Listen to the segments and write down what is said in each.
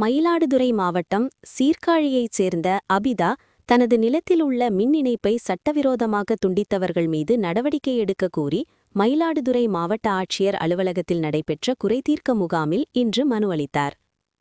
மயிலாடுதுறை மாவட்டம் சீர்காழியைச் சேர்ந்த அபிதா தனது நிலத்தில் உள்ள மின் இணைப்பை சட்டவிரோதமாக துண்டித்தவர்கள் மீது நடவடிக்கை எடுக்க கோரி மயிலாடுதுறை மாவட்ட ஆட்சியர் அலுவலகத்தில் நடைபெற்ற குறைதீர்க்க முகாமில் இன்று மனு அளித்தார்.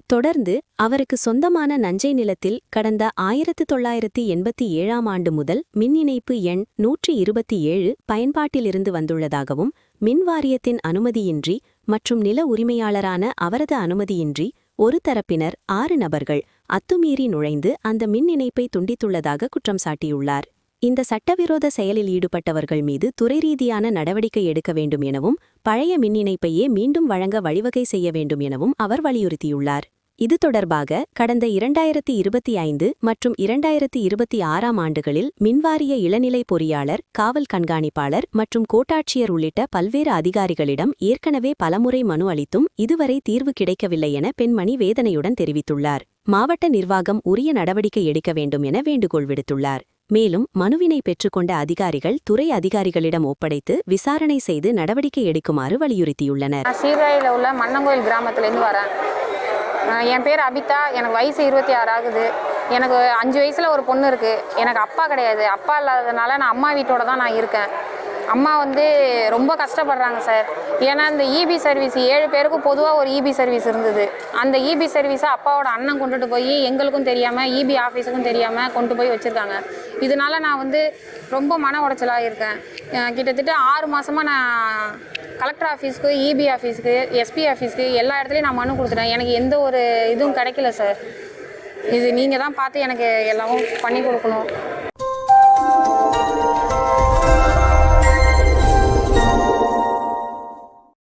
தொடர்ந்து அவருக்கு சொந்தமான நஞ்சை நிலத்தில் கடந்த 1987ஆம் ஆண்டு முதல் மின் இணைப்பு எண் 127 பயன்பாட்டிலிருந்து வந்துள்ளதாகவும் மின் வாரியத்தின் அனுமதியின்றி மற்றும் நில உரிமையாளரான அவரது அனுமதியின்றி ஒரு தரப்பினர் 6 நபர்கள் அத்துமீறி நுழைந்து அந்த மின் இணைப்பை துண்டித்துள்ளதாக குற்றம் சாட்டியுள்ளார். இந்த சட்டவிரோத செயலில் ஈடுபட்டவர்கள் மீது துறை ரீதியான நடவடிக்கை எடுக்க வேண்டும் எனவும் பழைய மின் இணைப்பையே மீண்டும் வழங்க வழிவகை செய்ய வேண்டும் எனவும் அவர் வலியுறுத்தியுள்ளார். இது தொடர்பாக கடந்த 2025 மற்றும் 2026ஆம் ஆண்டுகளில் மின்வாரிய இளநிலை பொறியாளர், காவல் கண்காணிப்பாளர் மற்றும் கோட்டாட்சியர் உள்ளிட்ட பல்வேறு அதிகாரிகளிடம் ஏற்கனவே பலமுறை மனு அளித்தும் இதுவரை தீர்வு கிடைக்கவில்லை என பெண்மணி வேதனையுடன் தெரிவித்துள்ளார். மாவட்ட நிர்வாகம் உரிய நடவடிக்கை எடுக்க வேண்டும் என வேண்டுகோள் விடுத்துள்ளார். மேலும் மனுவினை பெற்றுக்கொண்ட அதிகாரிகள் துறை அதிகாரிகளிடம் ஒப்படைத்து விசாரணை செய்து நடவடிக்கை எடுக்குமாறு வலியுறுத்தியுள்ளனர். சீர்காழியில் உள்ள மன்னங்கோயில் கிராமத்திலேருந்து வரேன். என் பேர் அபிதா. எனக்கு வயசு 26 ஆகுது. எனக்கு 5 வயசில் ஒரு பொண்ணு இருக்குது. எனக்கு அப்பா கிடையாது. அப்பா இல்லாததுனால நான் அம்மா வீட்டோட தான் நான் இருக்கேன். அம்மா ரொம்ப கஷ்டப்படுறாங்க சார். ஏன்னா இந்த இபி சர்வீஸ் 7 பேருக்கும் பொதுவாக ஒரு இபி சர்வீஸ் இருந்தது. அந்த இபி சர்வீஸை அப்பாவோட அண்ணன் கொண்டுட்டு போய் எங்களுக்கும் தெரியாமல் இபி ஆஃபீஸுக்கும் தெரியாமல் கொண்டு போய் வச்சுருக்காங்க. இதனால நான் ரொம்ப மன உடைச்சலாக இருக்கேன். கிட்டத்தட்ட 6 மாதமாக நான் கலெக்டர் ஆஃபீஸ்க்கு, இபி ஆஃபீஸ்க்கு, எஸ்பி ஆஃபீஸ்க்கு எல்லா இடத்துலையும் நான் மனு கொடுத்துட்டேன். எனக்கு எந்த ஒரு இதுவும் கிடைக்கல சார். இது நீங்கள் தான் பார்த்து எனக்கு எல்லாமும் பண்ணி கொடுக்கணும்.